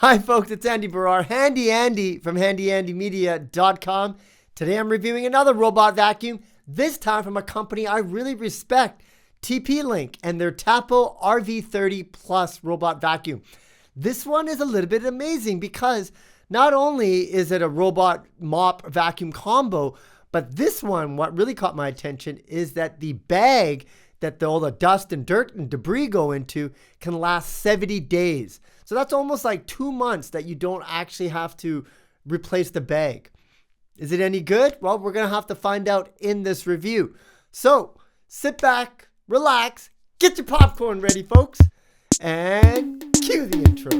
Hi folks, it's Andy Baryer, Handy Andy from handyandymedia.com. Today I'm reviewing another robot vacuum, this time from a company I really respect, TP-Link, and their Tapo RV30 Plus robot vacuum. This one is a little bit amazing because not only is it a robot mop vacuum combo, but this one, what really caught my attention is that the bag that all the dust and dirt and debris go into can last 70 days. So that's almost like 2 months that you don't actually have to replace the bag. Is it any good? Well, we're going to have to find out in this review. So sit back, relax, get your popcorn ready, folks, and cue the intro.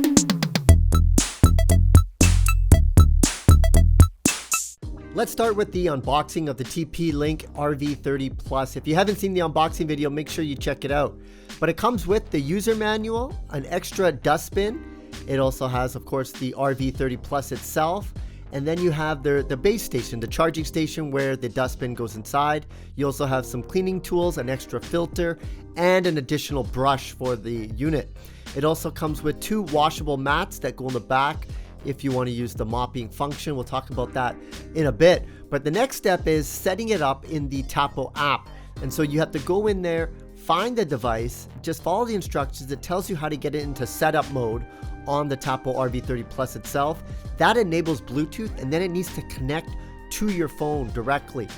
Let's start with the unboxing of the TP-Link RV30 Plus. If you haven't seen the unboxing video, make sure you check it out. But it comes with the user manual, an extra dustbin. It also has, of course, the RV30 Plus itself. And then you have the base station, the charging station where the dustbin goes inside. You also have some cleaning tools, an extra filter, and an additional brush for the unit. It also comes with 2 washable mats that go in the back if you want to use the mopping function. We'll talk about that in a bit. But the next step is setting it up in the Tapo app. And so you have to go in there, find the device, just follow the instructions. It tells you how to get it into setup mode on the Tapo RV30 Plus itself. That enables Bluetooth, and then it needs to connect to your phone directly.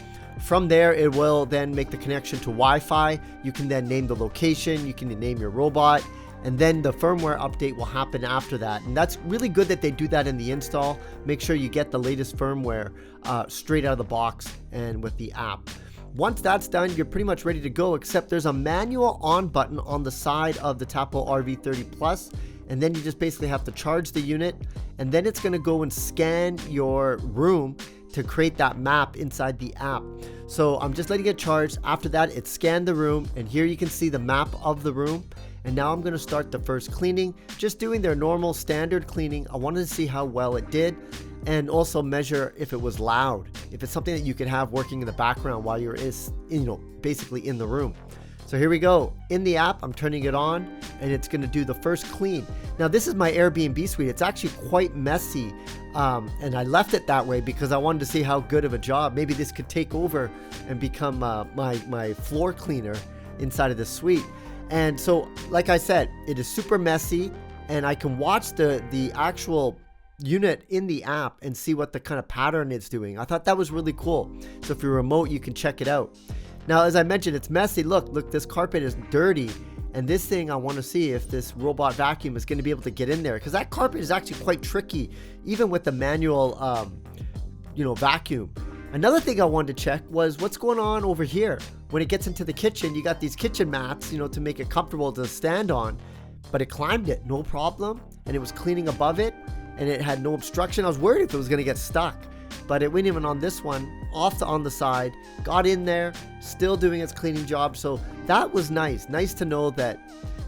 From there, it will then make the connection to Wi-Fi. You can then name the location, you can name your robot, and then the firmware update will happen after that. And that's really good that they do that in the install. Make sure you get the latest firmware straight out of the box and with the app. Once that's done, you're pretty much ready to go, except there's a manual on button on the side of the Tapo RV30 Plus. And then you just basically have to charge the unit, and then it's going to go and scan your room to create that map inside the app. So I'm just letting it charge. After that, it scanned the room, and here you can see the map of the room. And now I'm going to start the first cleaning, just doing their normal standard cleaning. I wanted to see how well it did, and also measure if it was loud, if it's something that you can have working in the background while you're basically in the room. So here we go. In the app, I'm turning it on, and it's going to do the first clean. Now, this is my Airbnb suite. It's actually quite messy, and I left it that way because I wanted to see how good of a job. Maybe this could take over and become my floor cleaner inside of the suite. And so, like I said, it is super messy, and I can watch the actual unit in the app and see what the kind of pattern it's doing. I thought that was really cool. So if you're remote, you can check it out. Now, as I mentioned, it's messy. Look, this carpet is dirty. And this thing, I want to see if this robot vacuum is going to be able to get in there, because that carpet is actually quite tricky, even with the manual, vacuum. Another thing I wanted to check was what's going on over here. When it gets into the kitchen, you got these kitchen mats, to make it comfortable to stand on, but it climbed it, no problem. And it was cleaning above it, and it had no obstruction. I was worried if it was going to get stuck, but it went even on this one, on the side, got in there, still doing its cleaning job. So that was nice to know that,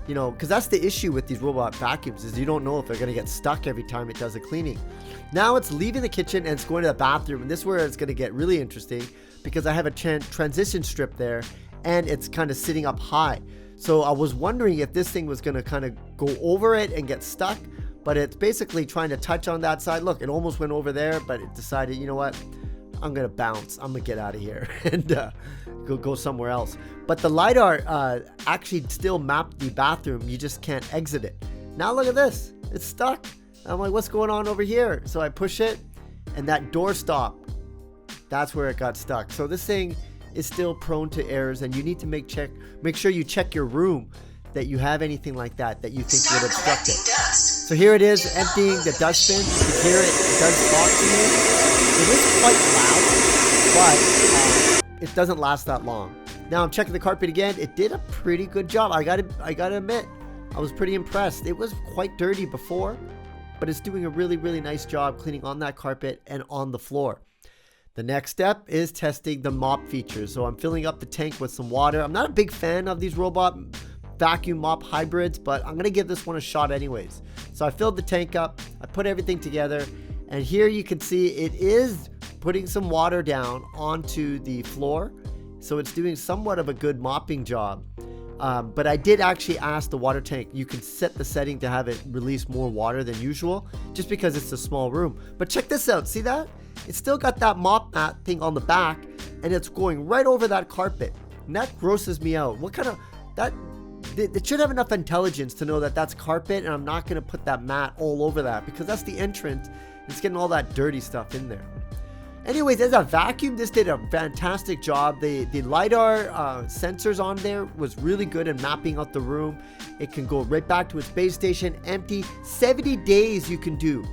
because that's the issue with these robot vacuums, is you don't know if they're going to get stuck every time it does the cleaning. Now it's leaving the kitchen and it's going to the bathroom, and this is where it's going to get really interesting, because I have a transition strip there, and it's kind of sitting up high. So I was wondering if this thing was going to kind of go over it and get stuck, but it's basically trying to touch on that side. Look, it almost went over there, but it decided, you know what, I'm going to bounce. I'm going to get out of here and go somewhere else. But the LiDAR actually still mapped the bathroom. You just can't exit it. Now look at this. It's stuck. I'm like, what's going on over here? So I push it, and that door stop, that's where it got stuck. So this thing is still prone to errors, and you need to make sure you check your room that you have anything like that you think would obstruct it. So here it is, emptying the dustbin. You can hear it. It does talk to you. It is quite loud, but it doesn't last that long. Now I'm checking the carpet again. It did a pretty good job. I gotta admit, I was pretty impressed. It was quite dirty before, but it's doing a really, really nice job cleaning on that carpet and on the floor. The next step is testing the mop features. So I'm filling up the tank with some water. I'm not a big fan of these robot vacuum mop hybrids, but I'm gonna give this one a shot anyways. So I filled the tank up, I put everything together, and here you can see it is putting some water down onto the floor. So it's doing somewhat of a good mopping job. But I did actually ask the water tank, you can set the setting to have it release more water than usual, just because it's a small room. But check this out, see that? It's still got that mop mat thing on the back, and it's going right over that carpet. And that grosses me out. What kind of, it should have enough intelligence to know that that's carpet, and I'm not going to put that mat all over that, because that's the entrance. It's getting all that dirty stuff in there. Anyways, as a vacuum, this did a fantastic job. The LiDAR sensors on there was really good in mapping out the room. It can go right back to its base station, empty. 70 days you can do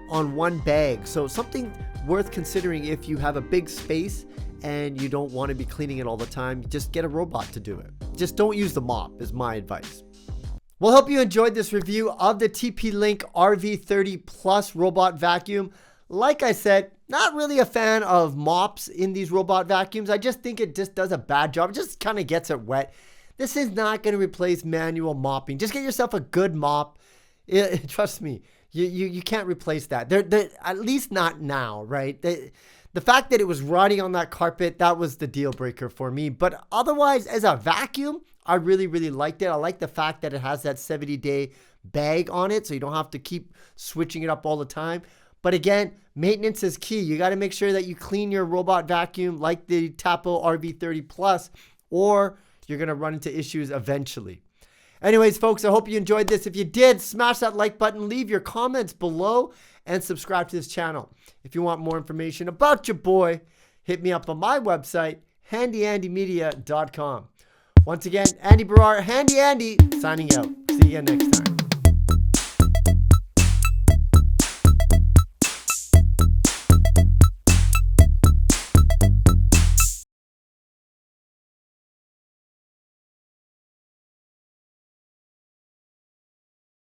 on one bag. So something worth considering if you have a big space and you don't want to be cleaning it all the time. Just get a robot to do it. Just don't use the mop is my advice. Well, hope you enjoyed this review of the TP-Link RV30 Plus robot vacuum. Like I said, not really a fan of mops in these robot vacuums. I just think it just does a bad job. It just kind of gets it wet. This is not going to replace manual mopping. Just get yourself a good mop. Trust me, you can't replace that. They're at least not now, right? The fact that it was rotting on that carpet, that was the deal breaker for me. But otherwise, as a vacuum, I really, really liked it. I like the fact that it has that 70-day bag on it, so you don't have to keep switching it up all the time. But again, maintenance is key. You got to make sure that you clean your robot vacuum like the Tapo RV30 Plus, or you're going to run into issues eventually. Anyways, folks, I hope you enjoyed this. If you did, smash that like button, leave your comments below, and subscribe to this channel. If you want more information about your boy, hit me up on my website, handyandymedia.com. Once again, Andy Baryer, Handy Andy, signing out. See you again next time.